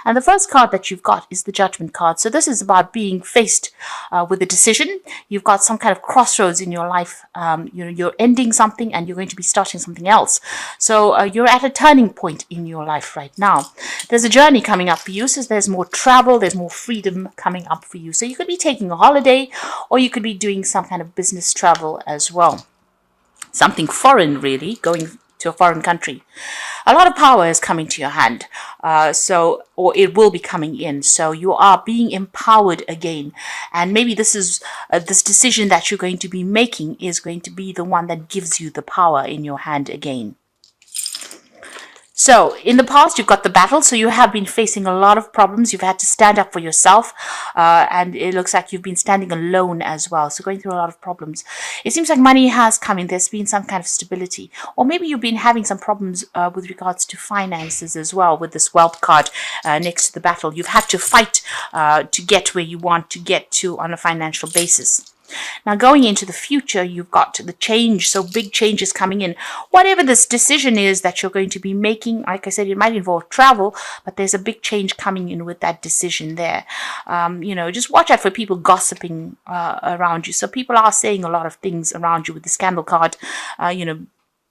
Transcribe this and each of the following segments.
And the first card that you've got is the Judgment card. So this is about being faced with a decision. You've got some kind of crossroads in your life. You're ending something and you're going to be starting something else. So you're at a turning point in your life right now. There's a journey coming up for you. So there's more travel, there's more freedom coming up for you. So you could be taking a holiday, or you could be doing some kind of business travel as well. Something foreign, really, going to a foreign country. A lot of power is coming to your hand, or it will be coming in. So you are being empowered again, and maybe this is this decision that you're going to be making is going to be the one that gives you the power in your hand again. So in the past, you've got the battle. So you have been facing a lot of problems. You've had to stand up for yourself. And it looks like you've been standing alone as well. So going through a lot of problems. It seems like money has come in. There's been some kind of stability. Or maybe you've been having some problems with regards to finances as well with this wealth card next to the battle. You've had to fight to get where you want to get to on a financial basis. Now, going into the future, you've got the change. So big changes coming in. Whatever this decision is that you're going to be making, like I said, it might involve travel, but there's a big change coming in with that decision there. Just watch out for people gossiping around you. So people are saying a lot of things around you with the scandal card,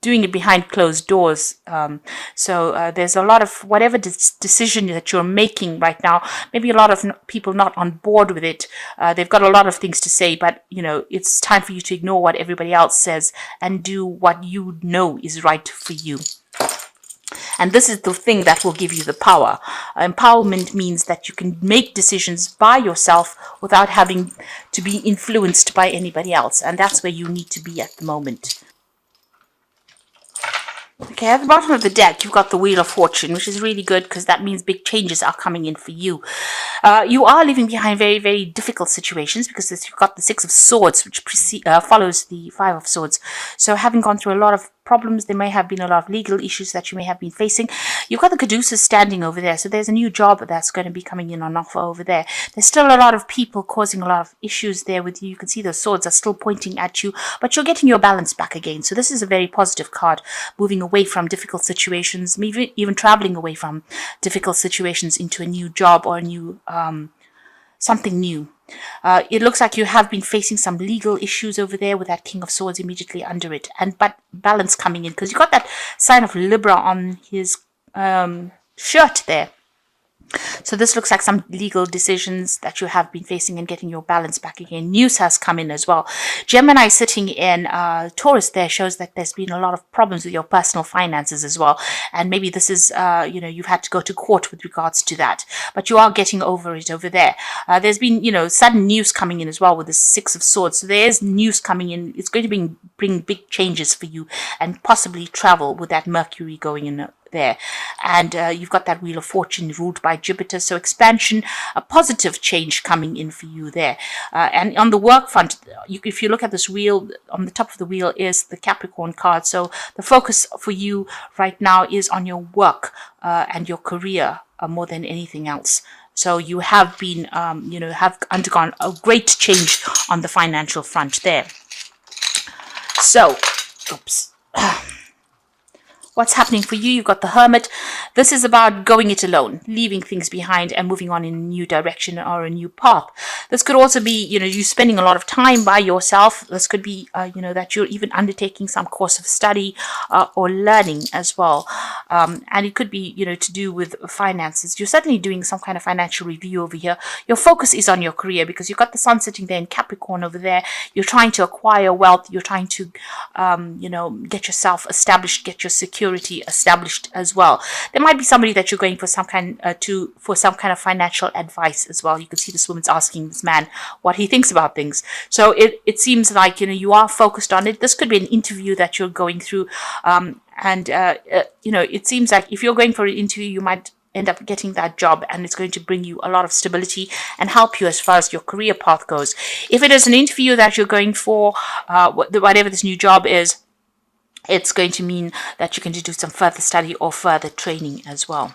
doing it behind closed doors. There's a lot of whatever decision that you're making right now, maybe a lot of people not on board with it. They've got a lot of things to say, but it's time for you to ignore what everybody else says and do what you know is right for you. And this is the thing that will give you the power. Empowerment means that you can make decisions by yourself without having to be influenced by anybody else. And that's where you need to be at the moment. Okay, at the bottom of the deck, you've got the Wheel of Fortune, which is really good because that means big changes are coming in for you. You are leaving behind very, very difficult situations because you've got the Six of Swords, which follows the Five of Swords. So having gone through a lot of problems, there may have been a lot of legal issues that you may have been facing. You've got the Caduceus standing over there. So there's a new job that's going to be coming in on offer over there. There's still a lot of people causing a lot of issues there with you. You can see those swords are still pointing at you, but you're getting your balance back again. So this is a very positive card, moving away from difficult situations, maybe even traveling away from difficult situations into a new job or a new something new. It looks like you have been facing some legal issues over there with that King of Swords immediately under it, but balance coming in because you got that sign of Libra on his shirt there. So this looks like some legal decisions that you have been facing and getting your balance back again. News has come in as well. Gemini sitting in Taurus there shows that there's been a lot of problems with your personal finances as well. And maybe this is, you've had to go to court with regards to that. But you are getting over it over there. There's been, sudden news coming in as well with the Six of Swords. So there's news coming in. It's going to bring big changes for you and possibly travel with that Mercury going in there. And you've got that Wheel of Fortune ruled by Jupiter, so expansion, a positive change coming in for you there. And on the work front, if you look at this wheel, on the top of the wheel is the Capricorn card. So the focus for you right now is on your work and your career more than anything else. So you have been, have undergone a great change on the financial front there. So, oops. What's happening for you? You've got the Hermit. This is about going it alone, leaving things behind and moving on in a new direction or a new path. This could also be, you spending a lot of time by yourself. This could be, that you're even undertaking some course of study or learning as well. And it could be, to do with finances. You're certainly doing some kind of financial review over here. Your focus is on your career because you've got the Sun sitting there in Capricorn over there. You're trying to acquire wealth. You're trying to, get yourself established, get your security established as well. There might be somebody that you're going for some kind of financial advice as well. You can see this woman's asking this man what he thinks about things. So it seems like you are focused on it. This could be an interview that you're going through, it seems like if you're going for an interview, you might end up getting that job and it's going to bring you a lot of stability and help you as far as your career path goes. If it is an interview that you're going for, whatever this new job is, it's going to mean that you're going to do some further study or further training as well.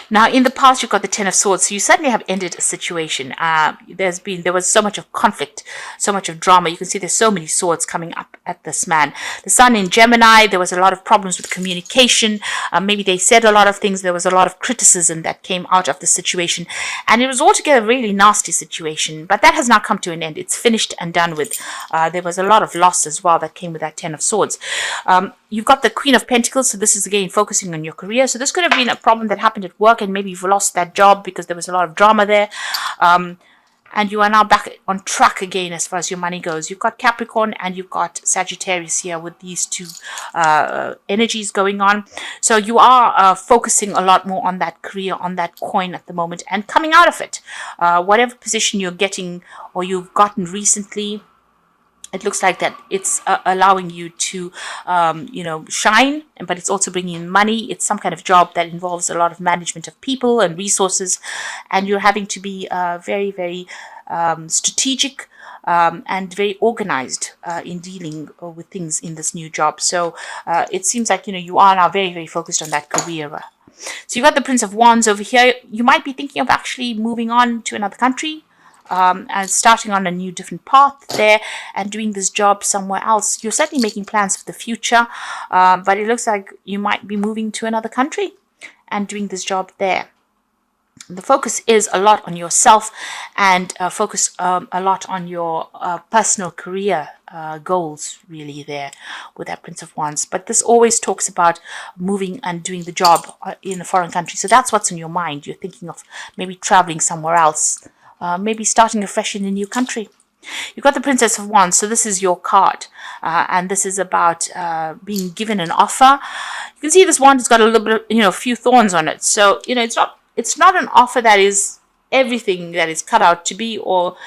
Now, in the past, you've got the Ten of Swords, so you certainly have ended a situation. There was so much of conflict, so much of drama. You can see there's so many swords coming up at this man. The Sun in Gemini, there was a lot of problems with communication. Maybe they said a lot of things. There was a lot of criticism that came out of the situation, and it was altogether a really nasty situation. But that has now come to an end. It's finished and done with. There was a lot of loss as well that came with that Ten of Swords. You've got the Queen of Pentacles, so this is again focusing on your career. So this could have been a problem that happened at work, and maybe you've lost that job because there was a lot of drama there. And you are now back on track again as far as your money goes. You've got Capricorn and you've got Sagittarius here with these two energies going on. So you are focusing a lot more on that career, on that coin at the moment, and coming out of it. Whatever position you're getting or you've gotten recently, it looks like that it's allowing you to, shine, but it's also bringing in money. It's some kind of job that involves a lot of management of people and resources, and you're having to be very, very strategic and very organized in dealing with things in this new job. So it seems like, you are now very, very focused on that career. So you've got the Prince of Wands over here. You might be thinking of actually moving on to another country. And starting on a new different path there and doing this job somewhere else. You're certainly making plans for the future, but it looks like you might be moving to another country and doing this job there. The focus is a lot on yourself and focus a lot on your personal career goals, really, there with that Prince of Wands. But this always talks about moving and doing the job in a foreign country. So that's what's in your mind. You're thinking of maybe traveling somewhere else. Maybe starting afresh in a new country. You've got the Princess of Wands, so this is your card, and this is about being given an offer. You can see this wand has got a little bit, a few thorns on it. So it's not an offer that is everything that is cut out to be, or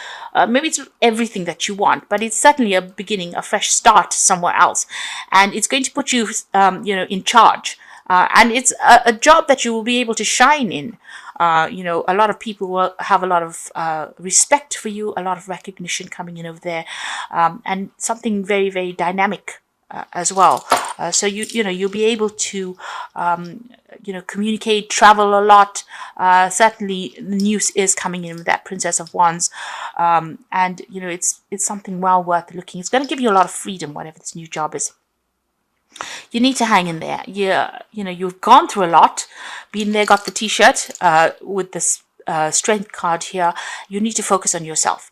maybe it's everything that you want, but it's certainly a beginning, a fresh start somewhere else, and it's going to put you, in charge, and it's a job that you will be able to shine in. A lot of people will have a lot of respect for you, a lot of recognition coming in over there, and something very, very dynamic as well. So you'll be able to communicate, travel a lot. Certainly, the news is coming in with that Princess of Wands, and it's something well worth looking. It's going to give you a lot of freedom, whatever this new job is. You need to hang in there. You've gone through a lot. Been there, got the T-shirt with this strength card here. You need to focus on yourself.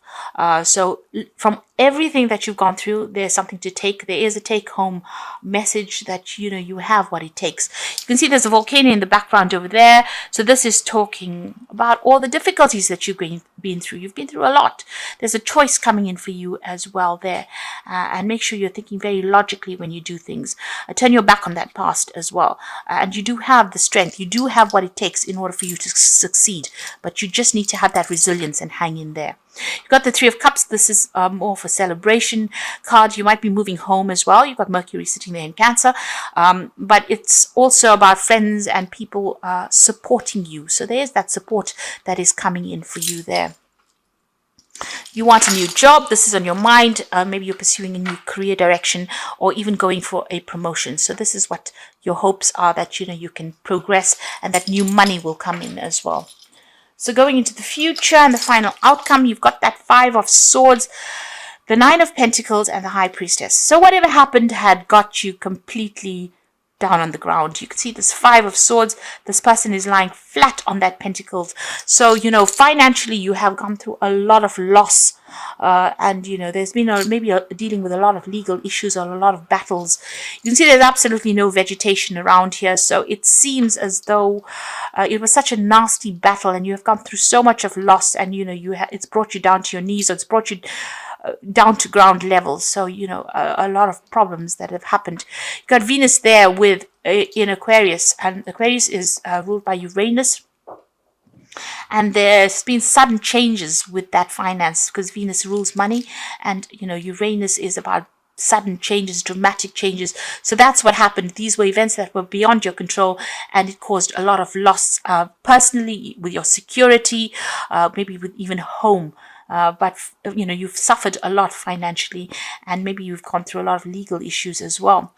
So from everything that you've gone through, there's something to take. There is a take-home message that you have what it takes. You can see there's a volcano in the background over there. So this is talking about all the difficulties that you've been through. You've been through a lot. There's a choice coming in for you as well there. And make sure you're thinking very logically when you do things. Turn your back on that past as well. And you do have the strength. You do have what it takes in order for you to succeed. But you just need to have that resilience and hang in there. You've got the Three of Cups. This is more for celebration card. You might be moving home as well. You've got Mercury sitting there in Cancer. But it's also about friends and people supporting you. So there's that support that is coming in for you there. You want a new job. This is on your mind. Maybe you're pursuing a new career direction or even going for a promotion. So this is what your hopes are, that you can progress and that new money will come in as well. So going into the future and the final outcome, you've got that Five of Swords, the Nine of Pentacles, and the High Priestess. So whatever happened had got you completely down on the ground. You can see this Five of Swords. This person is lying flat on that Pentacles. So, financially you have gone through a lot of loss. And, there's been maybe dealing with a lot of legal issues or a lot of battles. You can see there's absolutely no vegetation around here. So it seems as though it was such a nasty battle and you have gone through so much of loss, and, it's brought you down to your knees, or it's brought you down to ground level. So, a lot of problems that have happened. You've got Venus there with in Aquarius, and Aquarius is ruled by Uranus. And there's been sudden changes with that finance because Venus rules money, and Uranus is about sudden changes, dramatic changes. So that's what happened. These were events that were beyond your control, and it caused a lot of loss personally, with your security, maybe with even home. but you've suffered a lot financially, and maybe you've gone through a lot of legal issues as well.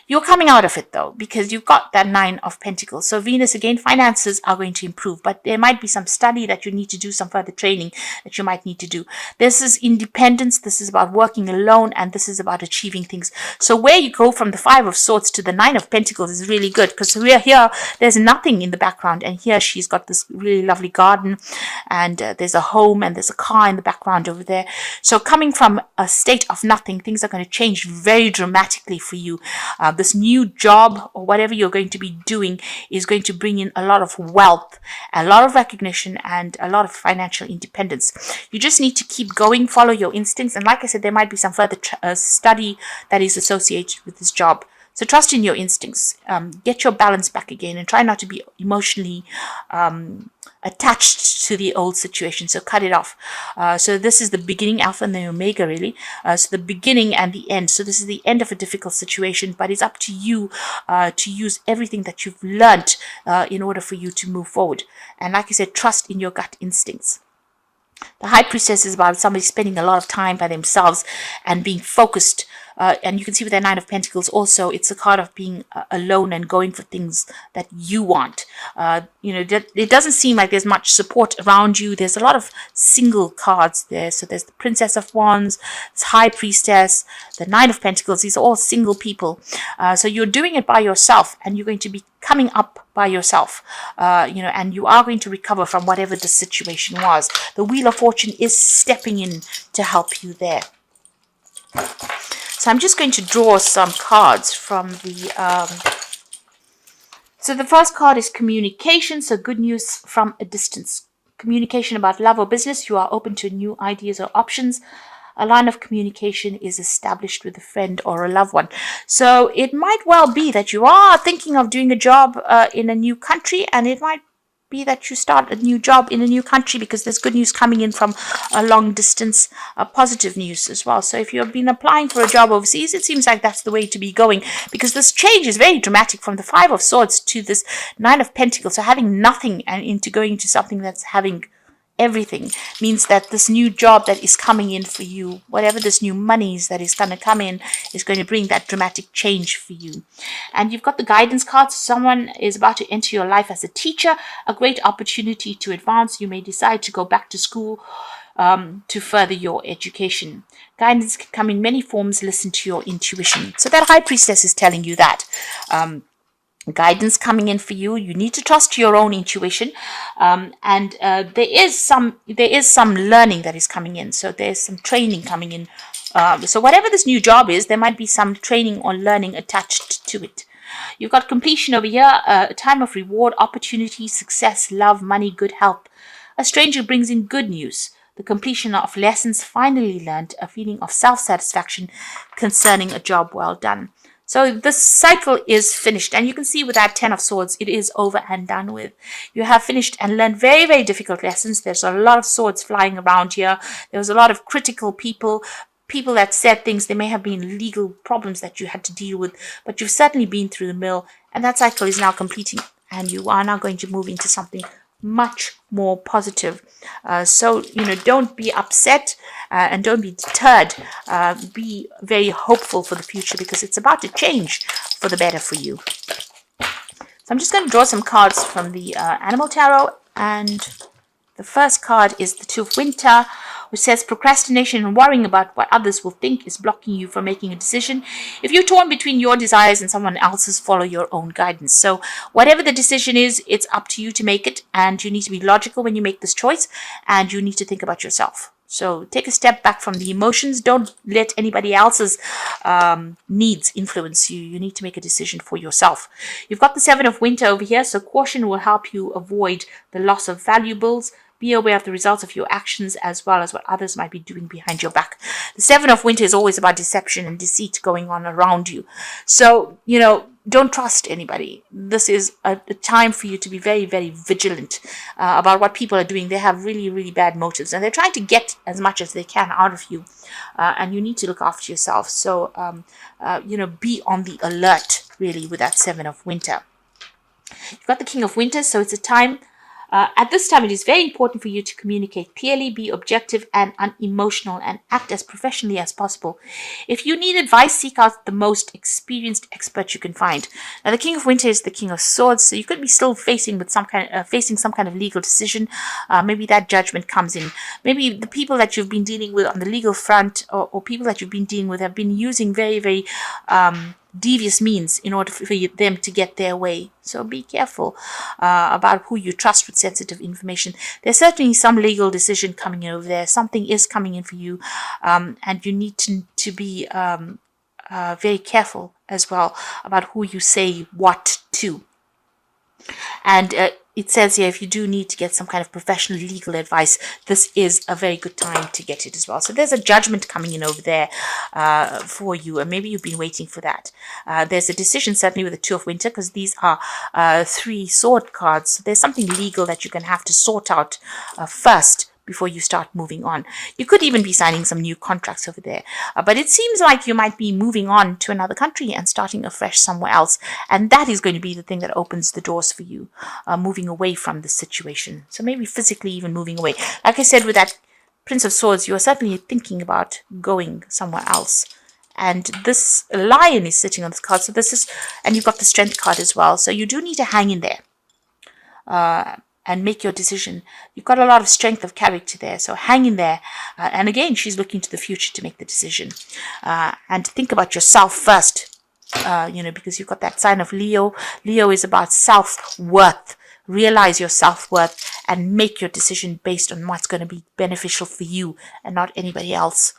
You're coming out of it though, because you've got that 9 of Pentacles. So Venus, again, finances are going to improve, but there might be some study that you need to do, some further training that you might need to do. This is independence. This is about working alone, and this is about achieving things. So where you go from the 5 of Swords to the 9 of Pentacles is really good, because we're here, there's nothing in the background, and here she's got this really lovely garden, and there's a home, and there's a car in the background over there. So coming from a state of nothing, things are going to change very dramatically for you. This new job or whatever you're going to be doing is going to bring in a lot of wealth, a lot of recognition, and a lot of financial independence. You just need to keep going, follow your instincts, and like I said, there might be some further study that is associated with this job. So trust in your instincts, get your balance back again, and try not to be emotionally attached to the old situation. So cut it off. So this is the beginning, Alpha and the Omega, really. So the beginning and the end. So this is the end of a difficult situation, but it's up to you to use everything that you've learned in order for you to move forward. And like I said, trust in your gut instincts. The High Priestess is about somebody spending a lot of time by themselves and being focused. And you can see with that 9 of Pentacles also, it's a card of being alone and going for things that you want. It doesn't seem like there's much support around you. There's a lot of single cards there. So there's the Princess of Wands, this High Priestess, the 9 of Pentacles. These are all single people. So you're doing it by yourself, and you're going to be coming up by yourself, and you are going to recover from whatever the situation was. The Wheel of Fortune is stepping in to help you there. So I'm just going to draw some cards from the... So the first card is communication. So good news from a distance. Communication about love or business. You are open to new ideas or options. A line of communication is established with a friend or a loved one. So it might well be that you are thinking of doing a job in a new country, and it might be that you start a new job in a new country because there's good news coming in from a long distance, positive news as well. So if you've been applying for a job overseas, it seems like that's the way to be going, because this change is very dramatic from the 5 of Swords to this 9 of Pentacles. So having nothing and into going into something that's having everything means that this new job that is coming in for you, whatever this new monies that is going to come in, is going to bring that dramatic change for you. And you've got the guidance cards. Someone is about to enter your life as a teacher, a great opportunity to advance. You may decide to go back to school to further your education. Guidance can come in many forms. Listen to your intuition. So that High Priestess is telling you that. Guidance coming in for you. You need to trust your own intuition, and there is some learning that is coming in. So there's some training coming in. So whatever this new job is, there might be some training or learning attached to it. You've got completion over here, a time of reward, opportunity, success, love, money, good health. A stranger brings in good news. The completion of lessons finally learned, a feeling of self-satisfaction concerning a job well done. So this cycle is finished, and you can see with that 10 of Swords, it is over and done with. You have finished and learned very, very difficult lessons. There's a lot of swords flying around here. There was a lot of critical people that said things. There may have been legal problems that you had to deal with, but you've certainly been through the mill, and that cycle is now completing, and you are now going to move into something much more positive. So don't be upset and don't be deterred. Be very hopeful for the future, because it's about to change for the better for you. So I'm just going to draw some cards from the Animal Tarot, and the first card is the 2 of Winter, which says procrastination and worrying about what others will think is blocking you from making a decision. If you're torn between your desires and someone else's, follow your own guidance. So whatever the decision is, it's up to you to make it, and you need to be logical when you make this choice, and you need to think about yourself. So take a step back from the emotions. Don't let anybody else's needs influence you. You need to make a decision for yourself. You've got the 7 of Winter over here, so caution will help you avoid the loss of valuables. Be aware of the results of your actions as well as what others might be doing behind your back. The 7 of Winter is always about deception and deceit going on around you. So, don't trust anybody. This is a time for you to be very, very vigilant about what people are doing. They have really, really bad motives, and they're trying to get as much as they can out of you. And you need to look after yourself. So, be on the alert, really, with that 7 of Winter. You've got the King of Winter, so it's a time At this time, it is very important for you to communicate clearly, be objective and unemotional, and act as professionally as possible. If you need advice, seek out the most experienced expert you can find. Now, the King of Winter is the King of Swords, so you could be still facing some kind of legal decision. Maybe that judgment comes in. Maybe the people that you've been dealing with on the legal front, or people that you've been dealing with, have been using very, very devious means in order for them to get their way. So be careful about who you trust with sensitive information. There's certainly some legal decision coming in over there. Something is coming in for you, and you need to be very careful as well about who you say what to. And it says here, if you do need to get some kind of professional legal advice, this is a very good time to get it as well. So there's a judgment coming in over there for you, and maybe you've been waiting for that. There's a decision certainly with the Two of Winter, because these are 3 sword cards. So there's something legal that you're going to have to sort out first before you start moving on. You could even be signing some new contracts over there. But it seems like you might be moving on to another country and starting afresh somewhere else. And that is going to be the thing that opens the doors for you, moving away from the situation. So maybe physically even moving away. Like I said, with that Prince of Swords, you are certainly thinking about going somewhere else. And this lion is sitting on this card. So this is, and you've got the Strength card as well. So you do need to hang in there. And make your decision. You've got a lot of strength of character there, so hang in there. And again, she's looking to the future to make the decision. And think about yourself first, because you've got that sign of Leo. Leo is about self-worth. Realize your self-worth and make your decision based on what's going to be beneficial for you and not anybody else